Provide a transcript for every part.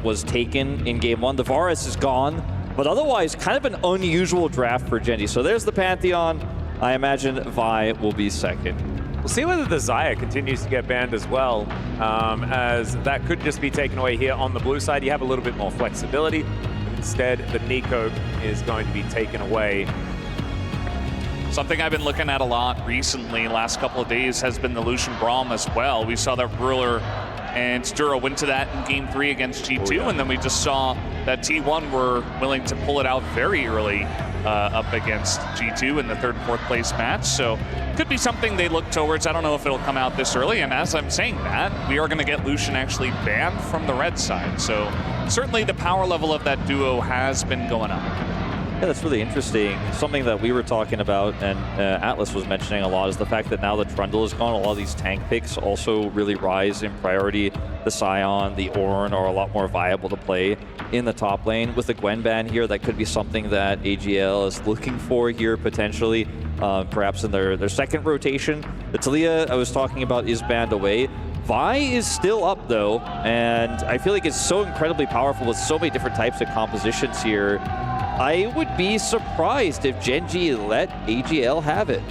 was taken in game 1. The Varus is gone, but otherwise kind of an unusual draft for Genji. So there's the Pantheon. I imagine Vi will be second. We'll see whether the Xayah continues to get banned as well, as that could just be taken away here on the blue side. You have a little bit more flexibility. Instead, the Nico is going to be taken away. Something I've been looking at a lot recently, last couple of days, has been the Lucian Braum as well. We saw that Ruler and Duro went to that in game 3 against G2, and then we just saw that T1 were willing to pull it out very early up against G2 in the 3rd and 4th place match. So could be something they look towards. I don't know if it'll come out this early, and as I'm saying that, we are going to get Lucian actually banned from the red side. So certainly the power level of that duo has been going up. Yeah, that's really interesting. Something that we were talking about and Atlas was mentioning a lot is the fact that now that Trundle is gone, a lot of these tank picks also really rise in priority. The Sion, the Ornn are a lot more viable to play in the top lane. With the Gwen ban here, that could be something that AGL is looking for here potentially, perhaps in their second rotation. The Taliyah I was talking about is banned away. Vi is still up though, and I feel like it's so incredibly powerful with so many different types of compositions here. I would be surprised if Genji let AGL have it.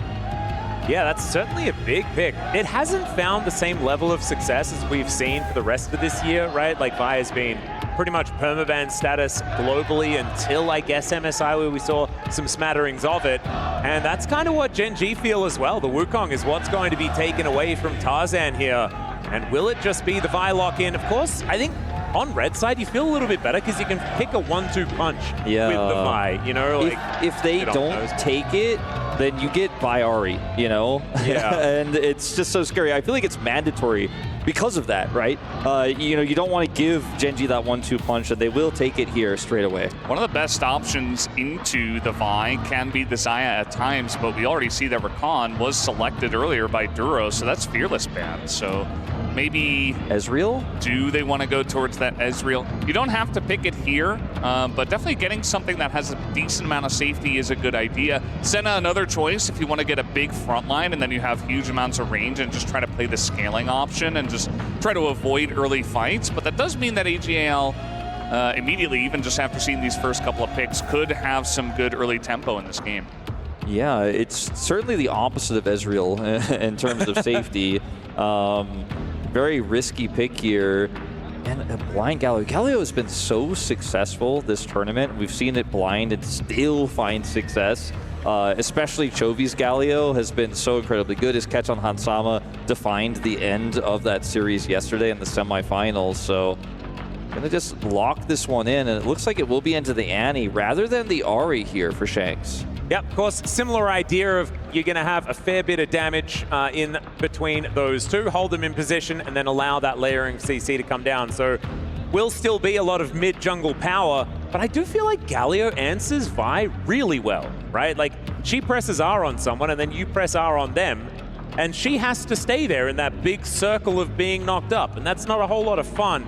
Yeah, that's certainly a big pick. It hasn't found the same level of success as we've seen for the rest of this year, right? Like Vi has been pretty much permaban status globally until, I guess, MSI, where we saw some smatterings of it. And that's kind of what Genji feel as well. The Wukong is what's going to be taken away from Tarzan here. And will it just be the Vi lock-in? Of course, I think on red side, you feel a little bit better because you can pick a 1-2 punch with the Vi, you know? Like, if they don't take it, then you get Vi Ahri, you know? Yeah. And it's just so scary. I feel like it's mandatory because of that, right? You know, you don't want to give Genji that 1-2 punch, and they will take it here straight away. One of the best options into the Vi can be the Xayah at times, but we already see that Rakan was selected earlier by Duro, so that's Fearless ban. So maybe Ezreal? Do they want to go towards that Ezreal? You don't have to pick it here, but definitely getting something that has a decent amount of safety is a good idea. Senna, another choice if you want to get a big front line and then you have huge amounts of range and just try to play the scaling option and just try to avoid early fights. But that does mean that AGL immediately, even just after seeing these first couple of picks, could have some good early tempo in this game. Yeah, it's certainly the opposite of Ezreal in terms of safety. Very risky pick here. And a blind Galio. Galio has been so successful this tournament. We've seen it blind and still find success. Especially Chovy's Galio has been so incredibly good. His catch on Hansama defined the end of that series yesterday in the semifinals. So gonna just lock this one in, and it looks like it will be into the Annie rather than the Ahri here for Shanks. Yep, of course, similar idea of you're going to have a fair bit of damage in between those two, hold them in position, and then allow that layering CC to come down. So will still be a lot of mid-jungle power, but I do feel like Galio answers Vi really well, right? Like, she presses R on someone, and then you press R on them, and she has to stay there in that big circle of being knocked up, and that's not a whole lot of fun.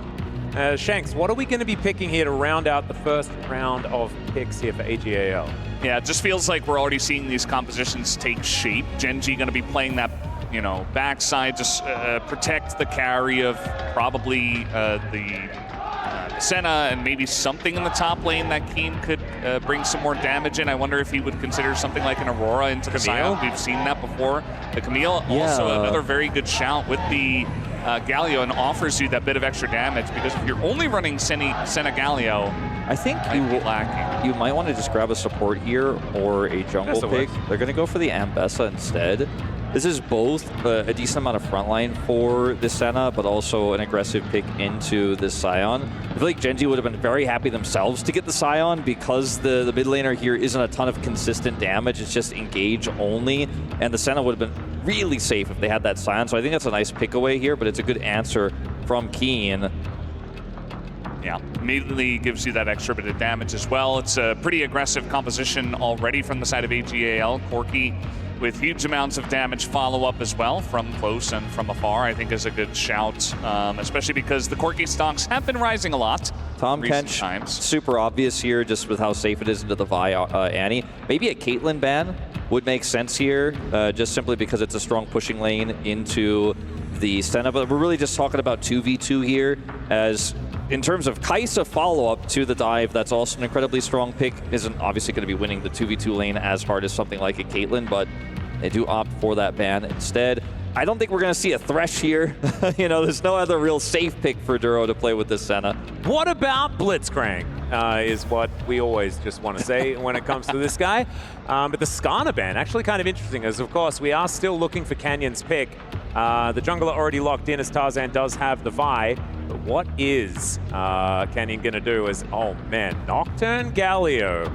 Shanks, what are we going to be picking here to round out the first round of picks here for AGAL? Yeah, it just feels like we're already seeing these compositions take shape. Genji going to be playing that, you know, backside, just protect the carry of probably the Senna and maybe something in the top lane that Keen could bring some more damage in. I wonder if he would consider something like an Aurora into the side. We've seen that before. The Camille, also another very good shout with the Galio, and offers you that bit of extra damage, because if you're only running Senna Galio, I think you might want to just grab a support here or a jungle pick. They're going to go for the Ambessa instead. This is both a decent amount of frontline for this Senna, but also an aggressive pick into this Sion. I feel like Genji would have been very happy themselves to get the Sion, because the mid laner here isn't a ton of consistent damage. It's just engage only, and the Senna would have been really safe if they had that Sion. So I think that's a nice pick away here, but it's a good answer from Keen. Yeah, immediately gives you that extra bit of damage as well. It's a pretty aggressive composition already from the side of AGAL. Corki with huge amounts of damage follow-up as well from close and from afar, I think is a good shout, especially because the Corki stocks have been rising a lot. Tom Kench, super obvious here just with how safe it is into the Vi Annie. Maybe a Caitlyn ban would make sense here, just simply because it's a strong pushing lane into the Senna, but we're really just talking about 2v2 here, as in terms of Kai'Sa follow-up to the dive, that's also an incredibly strong pick. Isn't obviously going to be winning the 2v2 lane as hard as something like a Caitlyn, but they do opt for that ban instead. I don't think we're going to see a Thresh here. You know, there's no other real safe pick for Duro to play with this Senna. What about Blitzcrank is what we always just want to say when it comes to this guy. But the Skarner ban, actually kind of interesting, as of course we are still looking for Canyon's pick. The jungler already locked in as Tarzan does have the Vi. But what is Canyon going to do as, oh man, Nocturne Galio.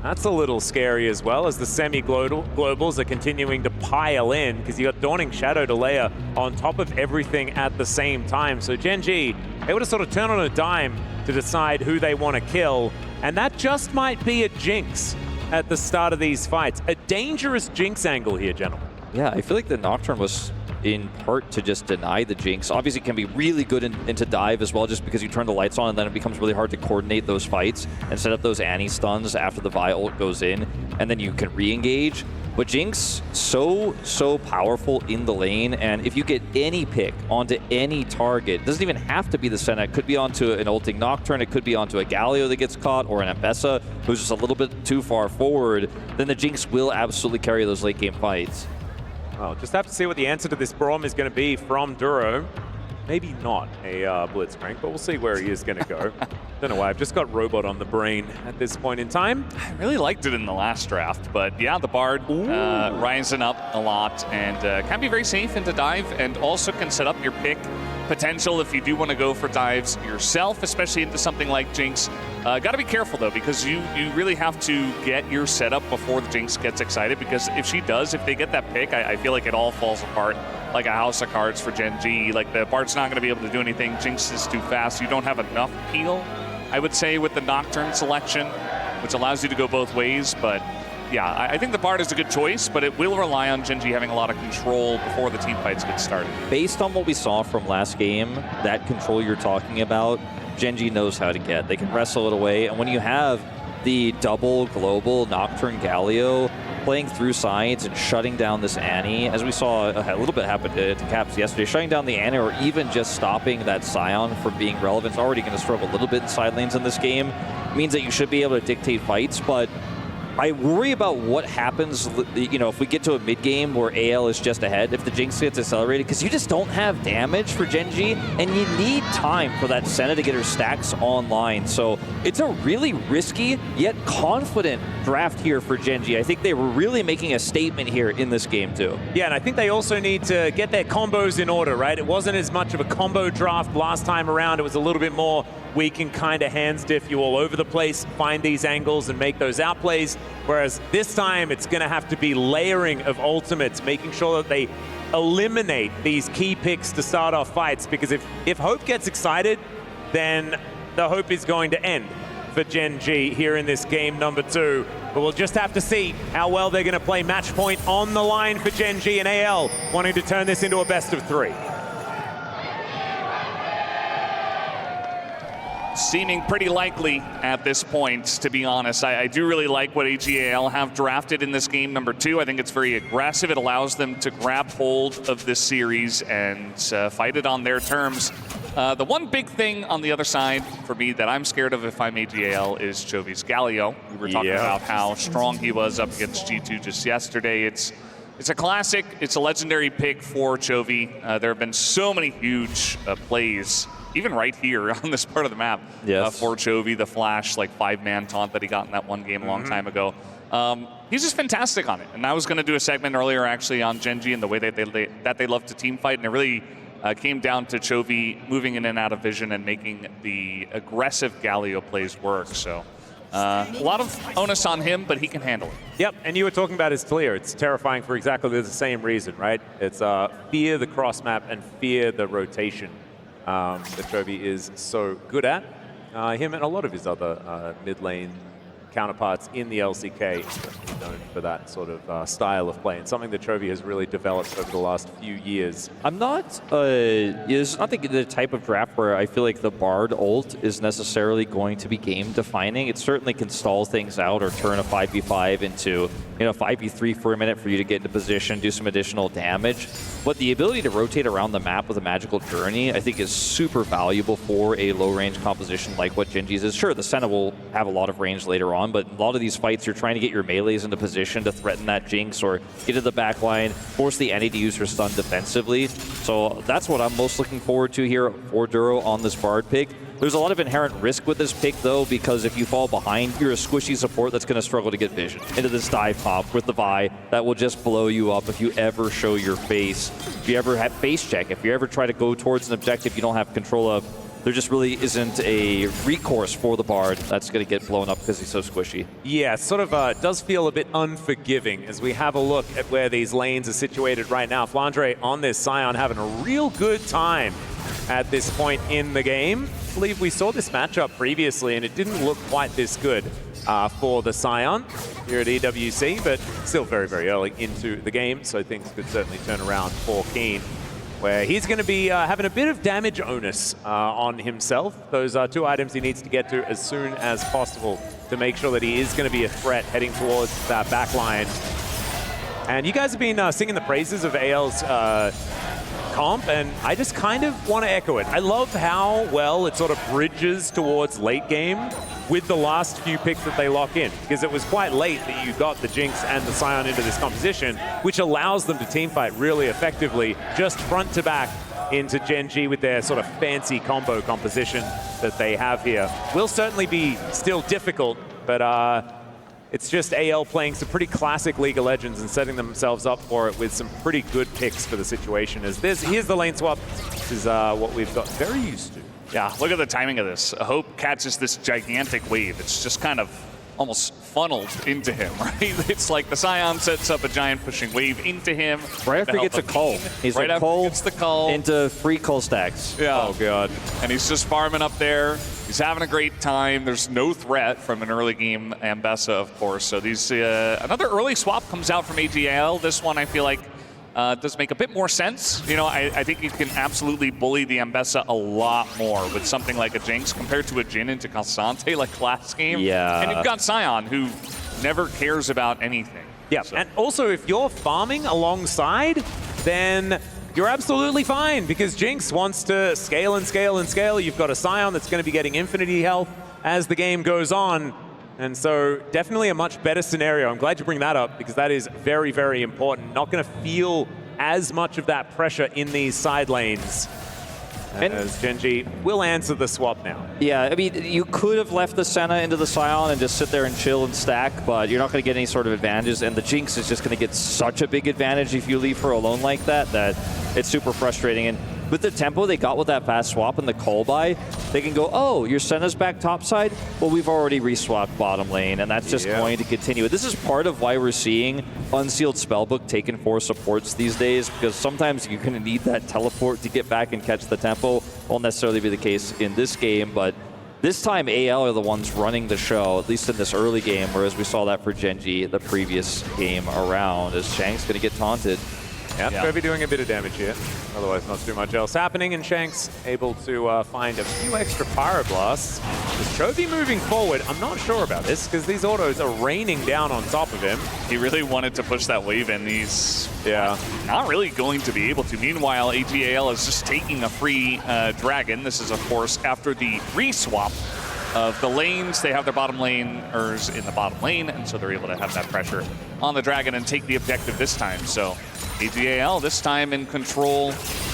That's a little scary as well, as the semi-globals are continuing to pile in, because you got Dawning Shadow to layer on top of everything at the same time. So GENG, able to sort of turn on a dime to decide who they want to kill, and that just might be a Jinx at the start of these fights. A dangerous Jinx angle here, gentlemen. Yeah, I feel like the Nocturne was in part to just deny the Jinx. Obviously, it can be really good into dive as well, just because you turn the lights on and then it becomes really hard to coordinate those fights and set up those Annie stuns after the Vi ult goes in, and then you can re-engage. But Jinx, so powerful in the lane, and if you get any pick onto any target, it doesn't even have to be the Senna. It could be onto an ulting Nocturne, it could be onto a Galio that gets caught, or an Ambessa who's just a little bit too far forward, then the Jinx will absolutely carry those late game fights. Well, just have to see what the answer to this Braum is going to be from Duro. Maybe not a Blitzcrank, but we'll see where he is going to go. Don't know why, I've just got Robot on the brain at this point in time. I really liked it in the last draft, but yeah, the Bard rising up a lot and can be very safe into dive, and also can set up your pick potential if you do want to go for dives yourself, especially into something like Jinx. Got to be careful though, because you really have to get your setup before the Jinx gets excited, because if they get that pick, I feel like it all falls apart like a house of cards for GENG. Like, the Bard's not going to be able to do anything. Jinx is too fast. You don't have enough peel, I would say, with the Nocturne selection, which allows you to go both ways. But yeah, I think the Bard is a good choice, but it will rely on GENG having a lot of control before the team fights get started. Based on what we saw from last game, that control you're talking about, GENG knows how to get. They can wrestle it away, and when you have the double global Nocturne Galio playing through sides and shutting down this Annie, as we saw a little bit happen to Caps yesterday, shutting down the Annie, or even just stopping that Scion from being relevant. It's already going to struggle a little bit in side lanes in this game. It means that you should be able to dictate fights, but I worry about what happens, you know, if we get to a mid-game where AL is just ahead, if the Jinx gets accelerated, because you just don't have damage for GENG, and you need time for that Senna to get her stacks online. So it's a really risky, yet confident draft here for GENG. I think they were really making a statement here in this game, too. Yeah, and I think they also need to get their combos in order, right? It wasn't as much of a combo draft last time around. It was a little bit more, we can kind of hand stiff you all over the place, find these angles and make those outplays. Whereas this time, it's going to have to be layering of ultimates, making sure that they eliminate these key picks to start off fights. Because if Hope gets excited, then the Hope is going to end for GENG here in this game number 2. But we'll just have to see how well they're going to play match point on the line for GENG, and AL wanting to turn this into a best of 3. Seeming pretty likely at this point, to be honest. I do really like what AGAL have drafted in this game number 2. I think it's very aggressive. It allows them to grab hold of this series and fight it on their terms. The one big thing on the other side for me that I'm scared of if I'm AGAL is Chovy's Galio. We were talking about how strong he was up against G2 just yesterday. It's a classic. It's a legendary pick for Chovy. There have been so many huge plays, even right here on this part of the map, for Chovy, the flash, like 5-man taunt that he got in that one game a long time ago. He's just fantastic on it. And I was going to do a segment earlier actually on GENG and the way that they love to team fight, and it really came down to Chovy moving in and out of vision and making the aggressive Galio plays work. So a lot of onus on him, but he can handle it. Yep, and you were talking about his clear. It's terrifying for exactly the same reason, right? It's fear the cross map and fear the rotation that Chovy is so good at. Him and a lot of his other mid lane counterparts in the LCK, known for that sort of style of play, and something that Chovy has really developed over the last few years. I'm not, it's not the type of draft where I feel like the Bard ult is necessarily going to be game defining. It certainly can stall things out or turn a 5v5 into 5v3 for a minute for you to get into position, do some additional damage. But the ability to rotate around the map with a magical journey, I think, is super valuable for a low-range composition like what Genji's is. Sure, the Senna will have a lot of range later on, but a lot of these fights, you're trying to get your melees into position to threaten that Jinx or get to the back line, force the Enemy to use her stun defensively. So that's what I'm most looking forward to here for Duro on this Bard pick. There's a lot of inherent risk with this pick, though, because if you fall behind, you're a squishy support that's going to struggle to get vision into this dive pop with the Vi that will just blow you up if you ever show your face. If you ever have face check, if you ever try to go towards an objective you don't have control of, there just really isn't a recourse for the Bard that's going to get blown up because he's so squishy. Yeah, sort of does feel a bit unforgiving as we have a look at where these lanes are situated right now. Flandre on this Scion having a real good time at this point in the game. I believe we saw this matchup previously and it didn't look quite this good for the Scion here at EWC, but still very, very early into the game, so things could certainly turn around for Keen, where he's going to be having a bit of damage onus on himself. Those are two items he needs to get to as soon as possible to make sure that he is going to be a threat heading towards that back line. And you guys have been singing the praises of AL's comp, and I just kind of want to echo it. I love how well it sort of bridges towards late game with the last few picks that they lock in, because it was quite late that you got the Jinx and the Scion into this composition, which allows them to teamfight really effectively, just front to back into Genji with their sort of fancy combo composition that they have here. Will certainly be still difficult, but it's just AL playing some pretty classic League of Legends and setting themselves up for it with some pretty good picks for the situation. As here's the lane swap. This is what we've got very used to. Yeah, look at the timing of this. Hope catches this gigantic wave. It's just kind of almost funneled into him, right? It's like the Scion sets up a giant pushing wave into him. Right after he gets a cull. He's right a after cull he gets the cull into free cull stacks. Yeah. Oh, God. And he's just farming up there. He's having a great time. There's no threat from an early game Ambessa, of course. So these another early swap comes out from AGL. This one I feel like does make a bit more sense. I think you can absolutely bully the Ambessa a lot more with something like a Jinx compared to a Jhin into Cassante like last game. Yeah. And you've got Scion, who never cares about anything. Yeah, So. and also if you're farming alongside, then you're absolutely fine, because Jinx wants to scale and scale and scale. You've got a Scion that's going to be getting infinity health as the game goes on. And so definitely a much better scenario. I'm glad you bring that up, because that is very, very important. Not going to feel as much of that pressure in these side lanes, as Genji will answer the swap now. Yeah, I mean, you could have left the Senna into the Scion and just sit there and chill and stack, but you're not going to get any sort of advantages, and the Jinx is just going to get such a big advantage if you leave her alone like that, that it's super frustrating. And with the tempo they got with that fast swap and the call buy, they can go, oh, your Senna's back topside? Well, we've already reswapped bottom lane, and that's just going to continue. This is part of why we're seeing Unsealed Spellbook taken for supports these days, because sometimes you're going to need that teleport to get back and catch the tempo. Won't necessarily be the case in this game, but this time AL are the ones running the show, at least in this early game, whereas we saw that for Genji the previous game around, as Shank's going to get taunted. Yeah, Chovy doing a bit of damage here. Otherwise, not too much else happening, and Shanks able to find a few extra Pyroblasts. With Chovy moving forward, I'm not sure about this, because these autos are raining down on top of him. He really wanted to push that wave in. He's not really going to be able to. Meanwhile, AGAL is just taking a free dragon. This is, of course, after the re-swap of the lanes. They have their bottom laners in the bottom lane, and so they're able to have that pressure on the dragon and take the objective this time. So AGAL this time in control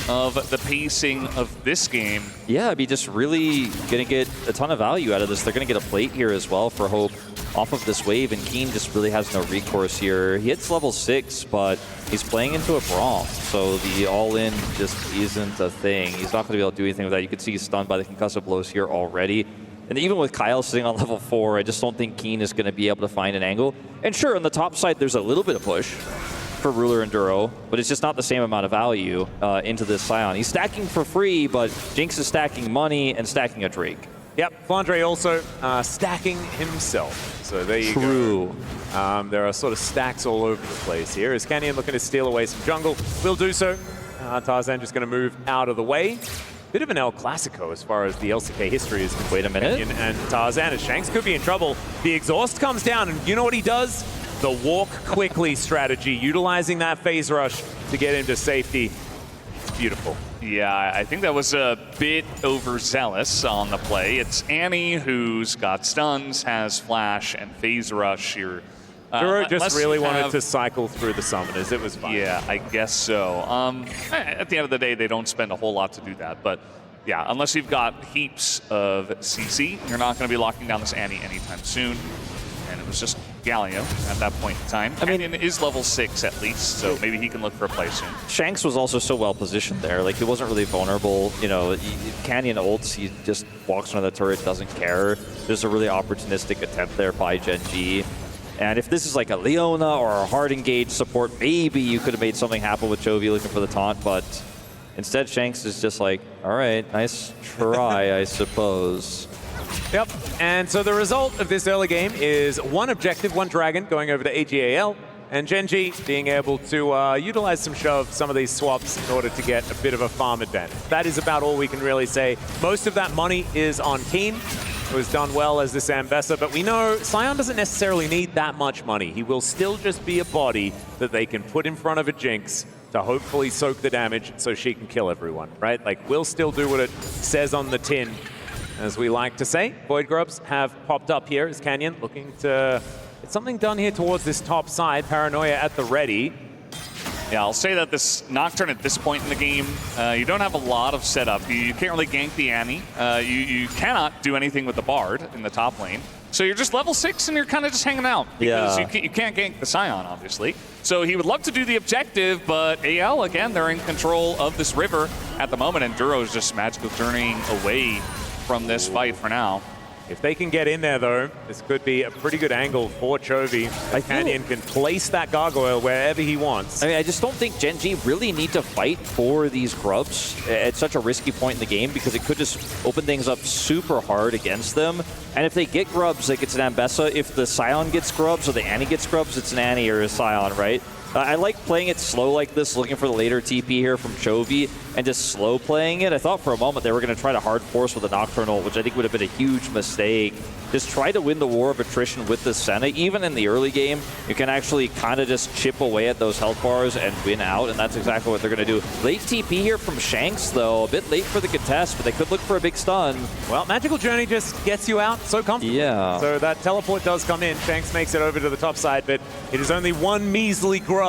of the pacing of this game. Yeah, I mean, just really going to get a ton of value out of this. They're going to get a plate here as well for Hope off of this wave, and Keen just really has no recourse here. He hits level 6, but he's playing into a Braum, so the all-in just isn't a thing. He's not going to be able to do anything with that. You can see he's stunned by the concussive blows here already. And even with Kyle sitting on level 4, I just don't think Keen is going to be able to find an angle. And sure, on the top side, there's a little bit of push for Ruler and Duro, but it's just not the same amount of value into this Scion. He's stacking for free, but Jinx is stacking money and stacking a Drake. Yep, Flandre also stacking himself. So there you True. go. There are sort of stacks all over the place here. Is Canyon looking to steal away some jungle? Will do so. Tarzan just going to move out of the way. Bit of an El Clasico as far as the LCK history is concerned. Wait a minute. Canyon and Tarzan, as Shanks could be in trouble. The exhaust comes down, and you know what he does? The walk quickly strategy, utilizing that phase rush to get him to safety. It's beautiful. Yeah, I think that was a bit overzealous on the play. It's Annie who's got stuns, has flash, and phase rush here. Duro just really wanted to cycle through the summoners. It was fine. Yeah, I guess so. At the end of the day, they don't spend a whole lot to do that. But yeah, unless you've got heaps of CC, you're not going to be locking down this Annie anytime soon. And it was just Galio at that point in time. I mean, Canyon is level 6 at least, so maybe he can look for a play soon. Shanks was also so well positioned there. Like, he wasn't really vulnerable. You know, Canyon ults, he just walks under the turret, doesn't care. There's a really opportunistic attempt there by GENG. And if this is like a Leona or a hard engaged support, maybe you could have made something happen with Chovy looking for the taunt, but instead Shanks is just like, all right, nice try, I suppose. Yep, and so the result of this early game is one objective, one dragon going over to AGAL, and GENG being able to utilize some shove, some of these swaps in order to get a bit of a farm advantage. That is about all we can really say. Most of that money is on Keen, who has done well as this Ambessa, but we know Sion doesn't necessarily need that much money. He will still just be a body that they can put in front of a Jinx to hopefully soak the damage so she can kill everyone, right? Like, we'll still do what it says on the tin, as we like to say. Void Grubs have popped up here as Canyon looking to get something done here towards this top side. Paranoia at the ready. Yeah, I'll say that this Nocturne at this point in the game, you don't have a lot of setup. You can't really gank the Annie. You cannot do anything with the Bard in the top lane. So you're just level 6 and you're kind of just hanging out. Because you can't gank the Sion, obviously. So he would love to do the objective, but AL, again, they're in control of this river at the moment, and Duro's just magical journeying away from this fight for now. If they can get in there, though, this could be a pretty good angle for Chovy. Canyon can place that gargoyle wherever he wants. I mean, I just don't think GENG really need to fight for these grubs at such a risky point in the game, because it could just open things up super hard against them. And if they get grubs, like, it's an Ambessa. If the Sion gets grubs or the Annie gets grubs, it's an Annie or a Sion, right? I like playing it slow like this, looking for the later TP here from Chovy, and just slow playing it. I thought for a moment they were going to try to hard force with a Nocturnal, which I think would have been a huge mistake. Just try to win the war of attrition with the Senna. Even in the early game, you can actually kind of just chip away at those health bars and win out, and that's exactly what they're going to do. Late TP here from Shanks, though. A bit late for the contest, but they could look for a big stun. Well, Magical Journey just gets you out so comfortably. Yeah. So that teleport does come in. Shanks makes it over to the top side, but it is only one measly grub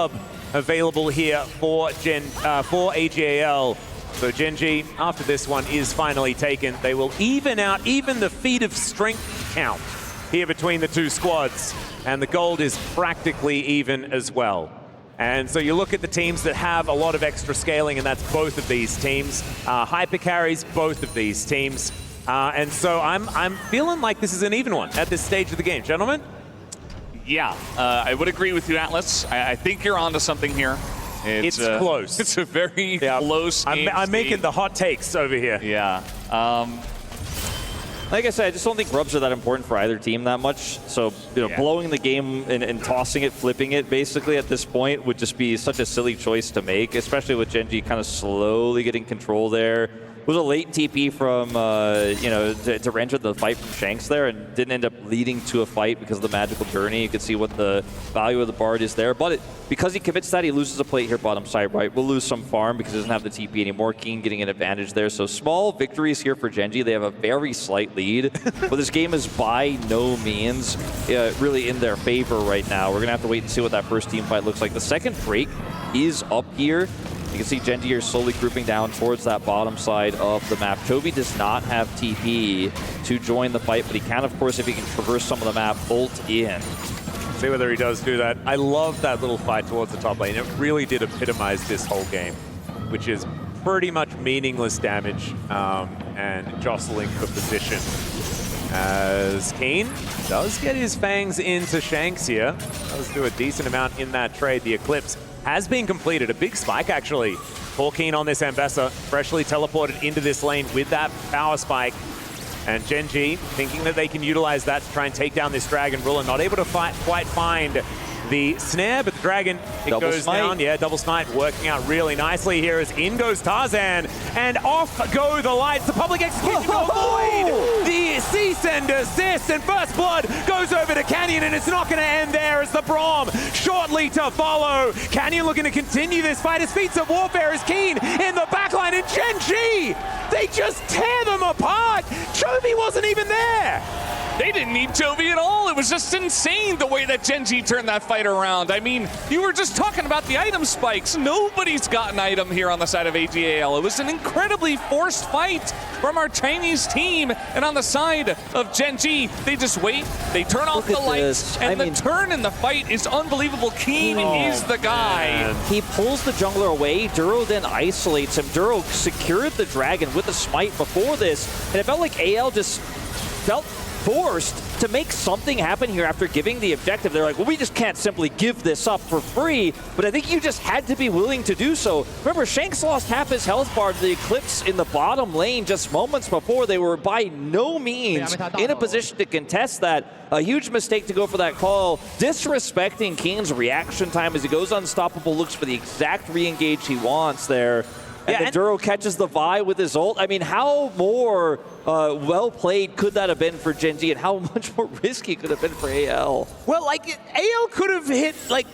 available here for AGAL. So GENG, after this one is finally taken, they will even out even the feat of strength count here between the two squads. And the gold is practically even as well. And so you look at the teams that have a lot of extra scaling, and that's both of these teams. Hyper carries both of these teams. And so I'm feeling like this is an even one at this stage of the game. Gentlemen? Yeah, I would agree with you, Atlas. I think you're onto something here. It's close. It's a very close game. I'm making the hot takes over here. Yeah. Like I said, I just don't think grubs are that important for either team that much. So, you know, blowing the game and tossing it, flipping it, basically at this point would just be such a silly choice to make, especially with GENG kind of slowly getting control there. It was a late TP from, you know, to enter the fight from Shanks there, and didn't end up leading to a fight because of the Magical Journey. You can see what the value of the Bard is there. But because he commits that, he loses a plate here bottom side, right? We'll lose some farm because he doesn't have the TP anymore. Keen getting an advantage there. So small victories here for GENG. They have a very slight lead. But this game is by no means really in their favor right now. We're going to have to wait and see what that first team fight looks like. The second break is up here. You can see GENG here slowly grouping down towards that bottom side of the map. Chovy does not have TP to join the fight, but he can, of course, if he can traverse some of the map, ult in. See whether he does do that. I love that little fight towards the top lane. It really did epitomize this whole game, which is pretty much meaningless damage and jostling for position. As Keen does get his fangs into Shanks here. Does do a decent amount in that trade. The Eclipse has been completed. A big spike, actually, for Keen on this Ambessa. Freshly teleported into this lane with that power spike. And GENG thinking that they can utilize that to try and take down this Dragon Ruler. Not able to quite find the snare, but the Dragon, it goes down. Yeah, double snipe working out really nicely here as in goes Tarzan. And off go the lights. The public execution will avoid the cease and desist. And first blood goes over to Canyon, and it's not going to end there as the Braum shortly to follow. Canyon looking to continue this fight. His feats of warfare is keen in the backline. And GENG, they just tear them apart. Chovy wasn't even there. They didn't need Chovy at all. It was just insane the way that GENG turned that fight around. I mean, you were just talking about the item spikes. Nobody's got an item here on the side of AGAL. It was an incredibly forced fight from our Chinese team. And on the side of GENG, they just wait, they turn off the lights, and the turn in the fight is unbelievable. Keen is the guy. Man. He pulls the jungler away. Duro then isolates him. Duro secured the Dragon with the smite before this, and it felt like AL just felt forced to make something happen here after giving the objective. They're like, well, we just can't simply give this up for free, but I think you just had to be willing to do so. Remember, Shanks lost half his health bar to the Eclipse in the bottom lane just moments before. They were by no means in a position to contest that. A huge mistake to go for that call, disrespecting Keen's reaction time as he goes unstoppable, looks for the exact re-engage he wants there. And then Duro catches the Vi with his ult. I mean, how more well played could that have been for GENG, and how much more risky could it have been for AL? Well, like, AL could have hit, like,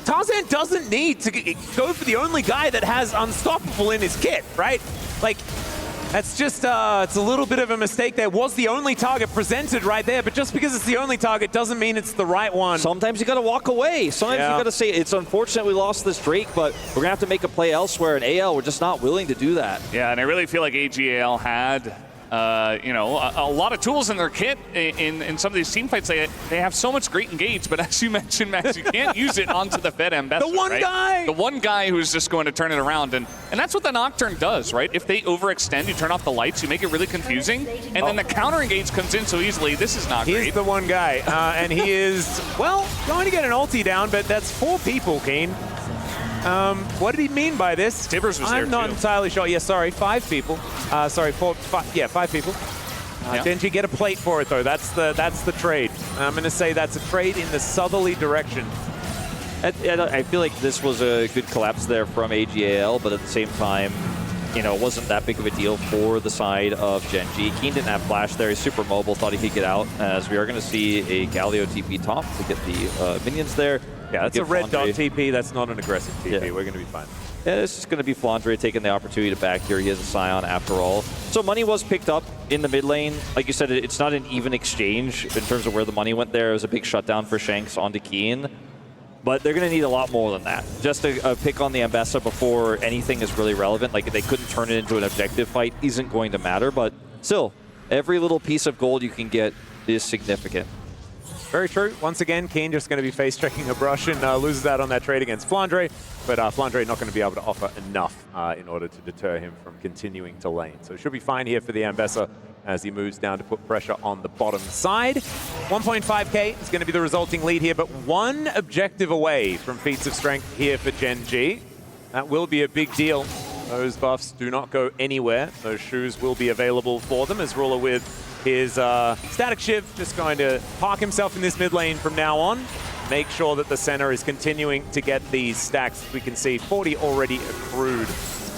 Tarzan doesn't need to go for the only guy that has Unstoppable in his kit, right? Like, that's just, it's a little bit of a mistake there. Was the only target presented right there, but just because it's the only target doesn't mean it's the right one. Sometimes you gotta walk away. Sometimes you gotta say, it's unfortunate we lost this Drake, but we're gonna have to make a play elsewhere, and AL, we're just not willing to do that. Yeah, and I really feel like AGAL had you know, a lot of tools in their kit in some of these team fights. They have so much great engage, but as you mentioned, Max, you can't use it onto the Fed Ambassador. The one guy! The one guy who's just going to turn it around. And that's what the Nocturne does, right? If they overextend, you turn off the lights, you make it really confusing, and then the counter engage comes in so easily. This is not great. He's the one guy, and he is, well, going to get an ulti down, but that's 4 people, Keen. What did he mean by this? Jibbers was there I'm not entirely sure. Yeah, sorry, 5 people. Sorry, 5 people. GENG, get a plate for it though. That's the trade. I'm going to say that's a trade in the southerly direction. I feel like this was a good collapse there from AGAL, but at the same time, you know, it wasn't that big of a deal for the side of GENG. Keen didn't have flash there. He's super mobile, thought he could get out, as we are going to see a Galio TP top to get the minions there. Yeah, that's a red dot TP. That's not an aggressive TP. Yeah. We're going to be fine. Yeah, this is going to be Flandre taking the opportunity to back here. He has a Scion after all. So money was picked up in the mid lane. Like you said, it's not an even exchange in terms of where the money went there. It was a big shutdown for Shanks onto Keen. But they're going to need a lot more than that. Just a pick on the Ambessa before anything is really relevant. Like, they couldn't turn it into an objective fight isn't going to matter. But still, every little piece of gold you can get is significant. Very true. Once again, Keen just going to be face-checking a brush and loses out on that trade against Flandre. But Flandre not going to be able to offer enough in order to deter him from continuing to lane. So it should be fine here for the Ambessa as he moves down to put pressure on the bottom side. 1.5k is going to be the resulting lead here, but 1 objective away from feats of strength here for GENG. That will be a big deal. Those buffs do not go anywhere. Those shoes will be available for them as Ruler with his Static Shiv just going to park himself in this mid lane from now on. Make sure that the center is continuing to get these stacks. We can see 40 already accrued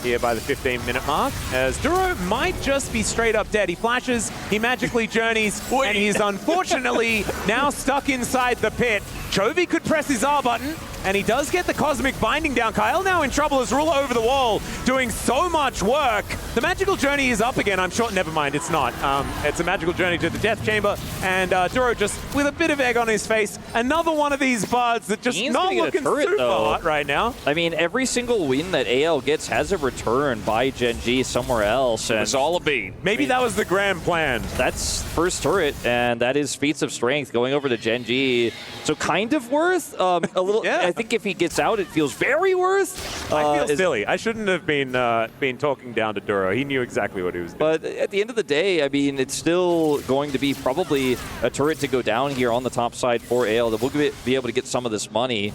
here by the 15-minute mark, as Duro might just be straight up dead. He flashes, he magically journeys, and he's unfortunately now stuck inside the pit. Chovy could press his R button, and he does get the Cosmic Binding down. Kyle now in trouble as Ruler over the wall, doing so much work. The Magical Journey is up again. I'm sure, never mind, it's not. It's a Magical Journey to the Death Chamber, and Duro just with a bit of egg on his face. Another one of these bards that just not looking super hot right now. I mean, every single win that AL gets has a return by GENG somewhere else. It's all a bait. Maybe that was the grand plan. That's first turret, and that is feats of strength going over to GENG. So kind of worth a little. Yeah. I think if he gets out, it feels very worth. I feel silly. I shouldn't have been talking down to Duro. He knew exactly what he was doing. But at the end of the day, I mean, it's still going to be probably a turret to go down here on the top side for AL that will be able to get some of this money.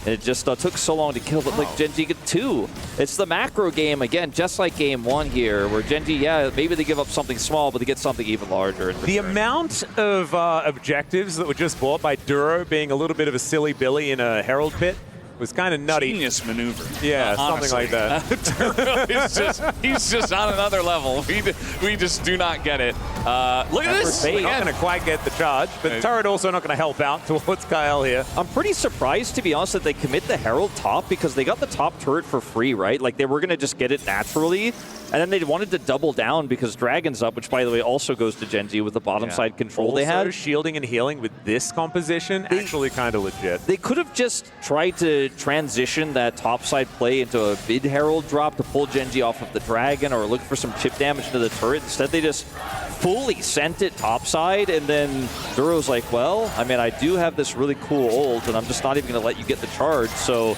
And it just took so long to kill, but like Gen.G get 2. It's the macro game, again, just like game 1 here, where Gen.G, yeah, maybe they give up something small, but they get something even larger. The amount of objectives that were just bought by Duro being a little bit of a silly Billy in a Herald pit was kind of nutty. Genius maneuver. Yeah, something like that. he's just on another level. We just do not get it. Look at this. Not going to quite get the charge, but turret also not going to help out towards Kyle here. I'm pretty surprised, to be honest, that they commit the Herald top because they got the top turret for free, right? Like they were going to just get it naturally. And then they wanted to double down because Dragon's up, which, by the way, also goes to Gen.G with the bottom side control also, they had. Shielding and healing with this composition, actually kind of legit. They could have just tried to transition that top side play into a mid Herald drop to pull Gen.G off of the Dragon or look for some chip damage into the turret. Instead, they just fully sent it topside, and then Duro's like, well, I mean, I do have this really cool ult, and I'm just not even going to let you get the charge. So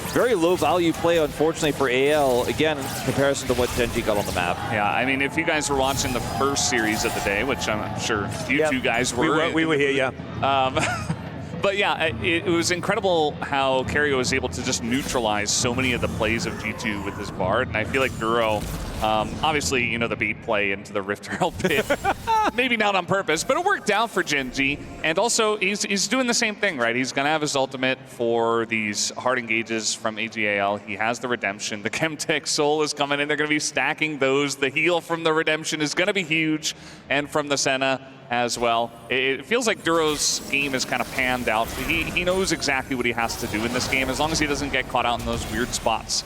very low value play, unfortunately, for AL, again, in comparison to what Gen.G got on the map. Yeah, I mean, if you guys were watching the first series of the day, which I'm sure you two guys were. We were here, yeah. But yeah, it was incredible how Kerio was able to just neutralize so many of the plays of G2 with his Bard, and I feel like Duro, obviously, you know, the bait play into the Rift Herald pit, maybe not on purpose, but it worked out for Gen.G, and also he's doing the same thing, right? He's going to have his ultimate for these hard engages from AGAL. He has the Redemption. The Chemtech Soul is coming in. They're going to be stacking those. The heal from the Redemption is going to be huge, and from the Senna as well. It feels like Duro's game is kind of panned out. He knows exactly what he has to do in this game. As long as he doesn't get caught out in those weird spots,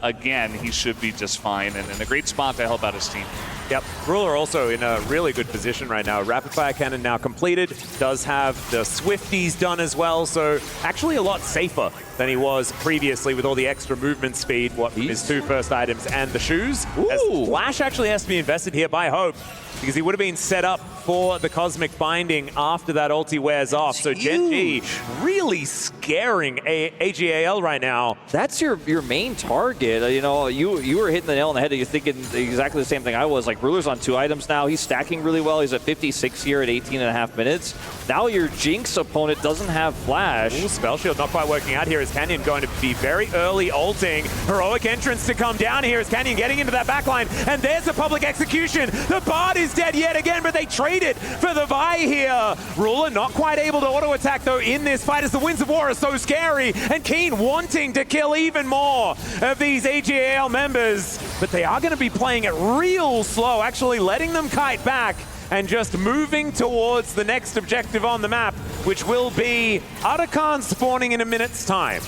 again, he should be just fine and in a great spot to help out his team. Yep, Ruler also in a really good position right now. Rapid Fire Cannon now completed, does have the Swifties done as well, so actually a lot safer than he was previously with all the extra movement speed, what from his 2 first items and the shoes. As Flash actually has to be invested here by Hope, because he would have been set up for the Cosmic Binding after that ulti wears off. So Gen.G really scaring AGAL right now. That's your main target. You know, you were hitting the nail on the head. You're thinking exactly the same thing I was. Like, Ruler's on 2 items now. He's stacking really well. He's at 56 here at 18.5 minutes. Now your Jinx opponent doesn't have Flash. Ooh, Spell Shield not quite working out here. Is Canyon going to be very early ulting? Heroic entrance to come down here. Is Canyon getting into that backline? And there's a public execution. The Bard is dead yet again, but they traded for the buy here. Ruler not quite able to auto attack though in this fight as the Winds of War are so scary, and Keen wanting to kill even more of these AGAL members, but they are going to be playing it real slow, actually letting them kite back and just moving towards the next objective on the map, which will be Arakan spawning in a minute's time.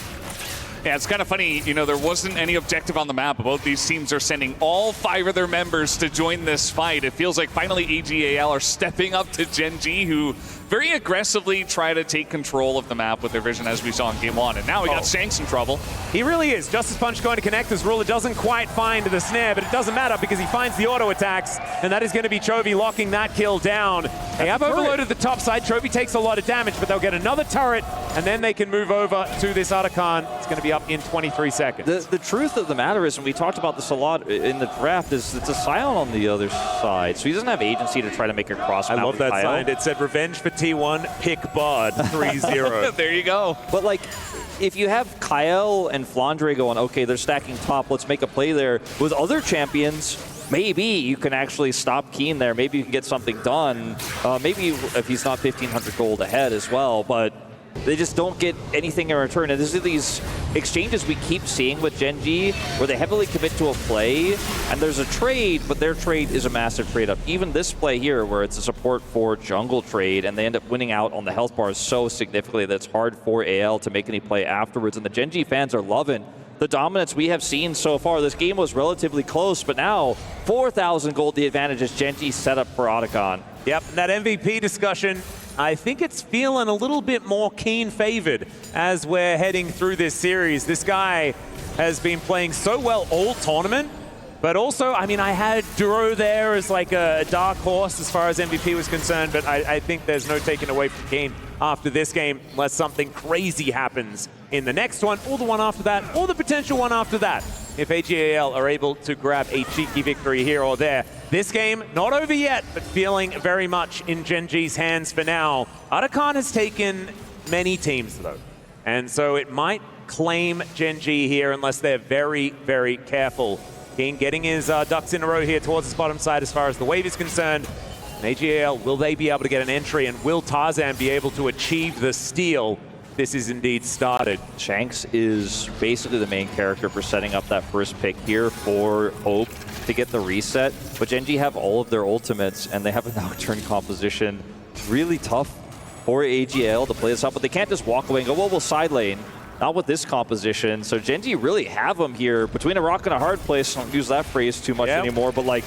Yeah, it's kind of funny, you know, there wasn't any objective on the map. Both these teams are sending all 5 of their members to join this fight. It feels like finally AGAL are stepping up to Gen.G, who very aggressively try to take control of the map with their vision, as we saw in game 1. And now we got Shanks in trouble. He really is. Justice Punch going to connect as Ruler doesn't quite find the snare, but it doesn't matter because he finds the auto attacks, and that is going to be Chovy locking that kill down. They have overloaded the top side. Chovy takes a lot of damage, but they'll get another turret, and then they can move over to this Arakan. It's going to be up in 23 seconds. The truth of the matter is, and we talked about this a lot in the draft, is it's a Scion on the other side, so he doesn't have agency to try to make a cross. I love that sign. It said revenge for T1, pick Bard 3-0. There you go. But like, if you have Kyle and Flandre going, okay, they're stacking top, let's make a play there. With other champions, maybe you can actually stop Keen there. Maybe you can get something done. Maybe if he's not 1,500 gold ahead as well, but they just don't get anything in return. And this is these exchanges we keep seeing with Gen.G where they heavily commit to a play and there's a trade, but their trade is a massive trade up. Even this play here where it's a support for jungle trade and they end up winning out on the health bars so significantly that it's hard for AL to make any play afterwards. And the Gen.G fans are loving the dominance we have seen so far. This game was relatively close, but now 4,000 gold the advantage as Gen.G set up for Otacon. Yep, that MVP discussion, I think it's feeling a little bit more Keen favored as we're heading through this series. This guy has been playing so well all tournament, but also, I mean, I had Duro there as like a dark horse as far as MVP was concerned, but I think there's no taking away from Keen after this game unless something crazy happens in the next one, or the one after that, or the potential one after that. If AGAL are able to grab a cheeky victory here or there. This game, not over yet, but feeling very much in Gen.G's hands for now. Otacon has taken many teams, though. And so it might claim GENG here unless they're very, very careful. Keen getting his ducks in a row here towards his bottom side as far as the wave is concerned. And AGL, will they be able to get an entry, and will Tarzan be able to achieve the steal? This is indeed started. Shanks is basically the main character for setting up that first pick here for Hope to get the reset. But GENG have all of their ultimates, and they have a Nocturne composition. It's really tough for AGL to play this up, but they can't just walk away and go, well, we'll side lane. Not with this composition. So GENG really have them here between a rock and a hard place. I don't use that phrase too much anymore, but like,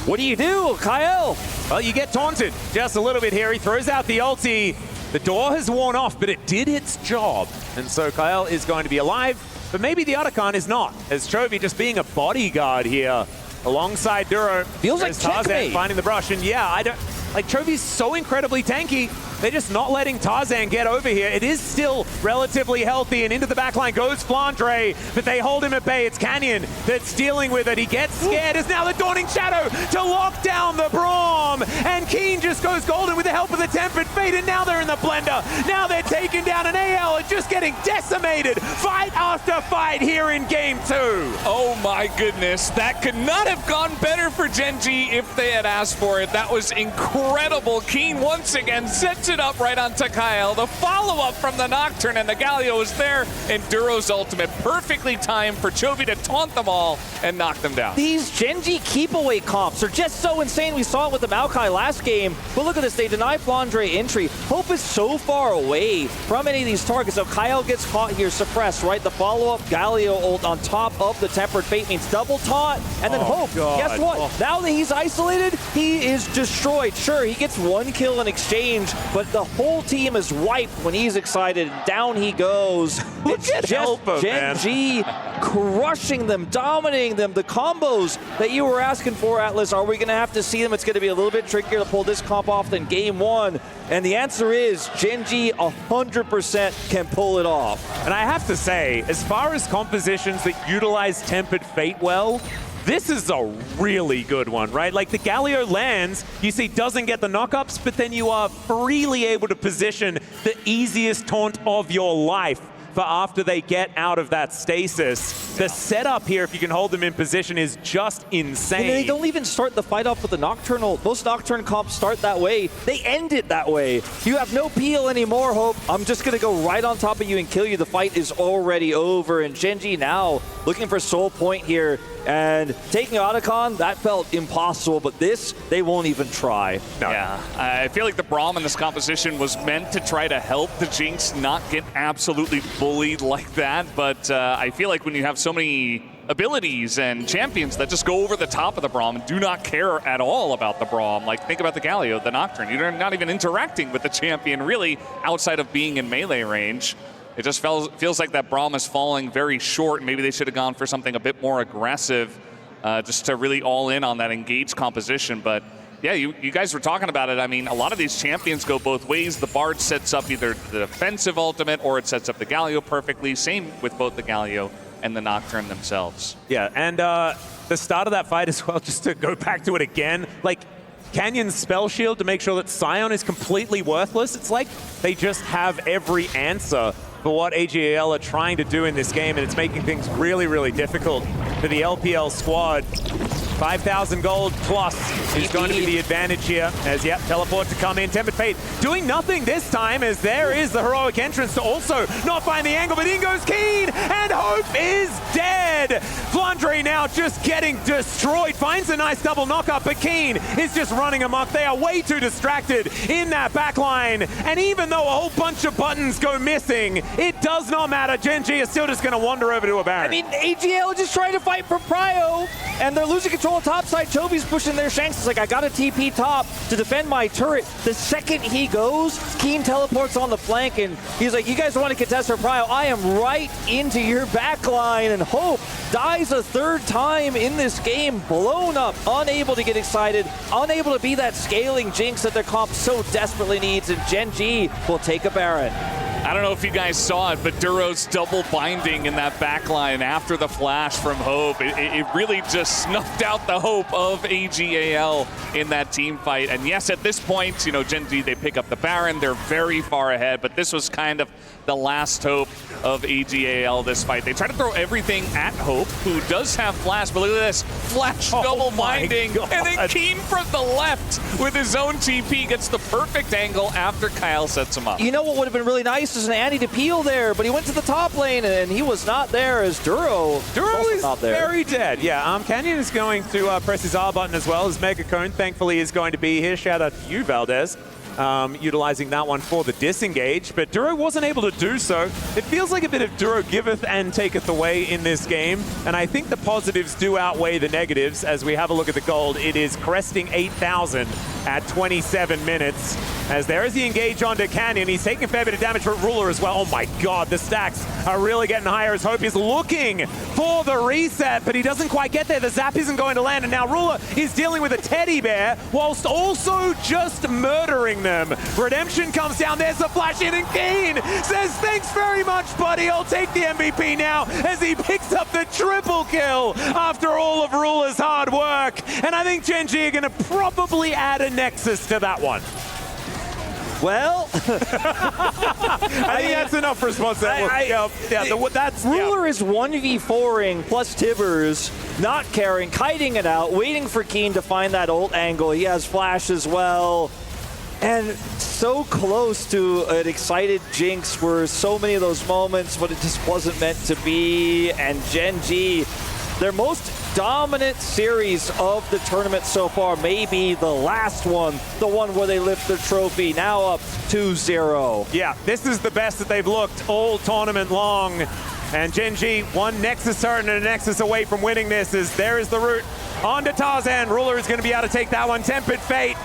what do you do, Kyle? Well, you get taunted just a little bit here. He throws out the ulti. The door has worn off, but it did its job. And so Kyle is going to be alive, but maybe the Otacon is not, as Chovy just being a bodyguard here alongside Duro. Feels like Tarzan finding the brush, and yeah, I don't, like, Chovy's so incredibly tanky. They're just not letting Tarzan get over here. It is still relatively healthy, and into the backline goes Flandre, but they hold him at bay. It's Canyon that's dealing with it. He gets scared. It's now the Dawning Shadow to lock down the Braum, and Keen just goes golden with the help of the Tempered Fate, and now they're in the blender. Now they're taking down an AL and just getting decimated. Fight after fight here in game 2. Oh my goodness, that could not have gone better for GENG if they had asked for it. That was incredible. Keen once again sets it up right onto Kyle. The follow-up from the Nocturne, and the Galio is there, and Duro's ultimate perfectly timed for Chovy to taunt them all and knock them down. These GENG keep-away comps are just so insane. We saw it with the Maokai last game, but look at this. They deny Flandre entry. Hope is so far away from any of these targets. So Kyle gets caught here, suppressed, right? The follow-up Galio ult on top of the Tempered Fate means double taunt, and then Hope, guess what? Now that he's isolated, he is destroyed. Sure, he gets one kill in exchange, but the whole team is wiped when he's excited. Down he goes. It's just GENG crushing them, dominating them. The combos that you were asking for, Atlas, are we going to have to see them? It's going to be a little bit trickier to pull this comp off than game 1. And the answer is GENG 100% can pull it off. And I have to say, as far as compositions that utilize Tempered Fate well, this is a really good one, right? Like, the Galio lands, you see, doesn't get the knockups, but then you are freely able to position the easiest taunt of your life for after they get out of that stasis. The setup here, if you can hold them in position, is just insane. And they don't even start the fight off with the Nocturnal. Most Nocturne comps start that way. They end it that way. You have no peel anymore, Hope. I'm just going to go right on top of you and kill you. The fight is already over. And GENG now looking for Soul Point here. And taking Otacon, that felt impossible, but this, they won't even try. No. Yeah, I feel like the Braum in this composition was meant to try to help the Jinx not get absolutely bullied like that, but I feel like when you have so many abilities and champions that just go over the top of the Braum and do not care at all about the Braum, like think about the Galio, the Nocturne, you're not even interacting with the champion really outside of being in melee range. It just feels like that Braum is falling very short, and maybe they should have gone for something a bit more aggressive just to really all in on that engaged composition. But yeah, you guys were talking about it. I mean, a lot of these champions go both ways. The Bard sets up either the defensive ultimate or it sets up the Galio perfectly. Same with both the Galio and the Nocturne themselves. Yeah, and the start of that fight as well, just to go back to it again, like, Canyon's spell shield to make sure that Sion is completely worthless. It's like they just have every answer for what AGL are trying to do in this game, and it's making things really, really difficult for the LPL squad. 5,000 gold plus is going to be the advantage here, as, yep, teleport to come in. Tempered Fate doing nothing this time, as there is the heroic entrance to also not find the angle, but in goes Keen, and Hope is dead! Flandre now just getting destroyed, finds a nice double knockup, but Keen is just running amok. They are way too distracted in that backline, and even though a whole bunch of buttons go missing, it does not matter. GENG is still just going to wander over to a Baron. I mean, AGL just trying to fight for Prio, and they're losing control on top side. Chovy's pushing their Shanks. It's like, I got a TP top to defend my turret. The second he goes, Keen teleports on the flank, and he's like, you guys want to contest for Prio? I am right into your backline, and Hope dies a third time in this game, blown up, unable to get excited, unable to be that scaling Jinx that their comp so desperately needs, and GENG will take a Baron. I don't know if you guys saw it, but Duro's double binding in that backline after the flash from Hope, it really just snuffed out the hope of AGAL in that team fight. And yes, at this point, you know, GENG, they pick up the Baron. They're very far ahead, but this was kind of the last hope of AGAL this fight. They try to throw everything at Hope, who does have flash, but look at this. Flash double binding, and then Keen from the left with his own TP gets the perfect angle after Kyle sets him up. You know what would have been really nice is an Andy to peel there, but he went to the top lane and he was not there as Duro is not there. very dead. Yeah, Canyon is going to press his R button as well as Mega Cone. Thankfully, is going to be here. Shout out to you, Valdez. Utilizing that one for the disengage, but Duro wasn't able to do so. It feels like a bit of Duro giveth and taketh away in this game, and I think the positives do outweigh the negatives. As we have a look at the gold, it is cresting 8,000 at 27 minutes. As there is the engage onto Canyon. He's taking a fair bit of damage for Ruler as well. Oh my god, the stacks are really getting higher as Hope is looking for the reset, but he doesn't quite get there. The zap isn't going to land, and now Ruler is dealing with a teddy bear whilst also just murdering them. Redemption comes down, there's the flash in, and Keen says, thanks very much, buddy, I'll take the MVP now, as he picks up the triple kill after all of Ruler's hard work. And I think GENG are going to probably add a Nexus to that one. Well, I think that's enough response. Ruler is 1v4ing plus Tibbers, not caring, kiting it out, waiting for Keen to find that ult angle. He has flash as well. And so close to an excited Jinx were so many of those moments, but it just wasn't meant to be. And GENG, their most dominant series of the tournament so far, maybe the last one, the one where they lift the trophy, now up 2-0. Yeah, this is the best that they've looked all tournament long. And GENG, one Nexus turn and a Nexus away from winning this, as there is the route onto Tarzan. Ruler is going to be able to take that one. Tempered Fate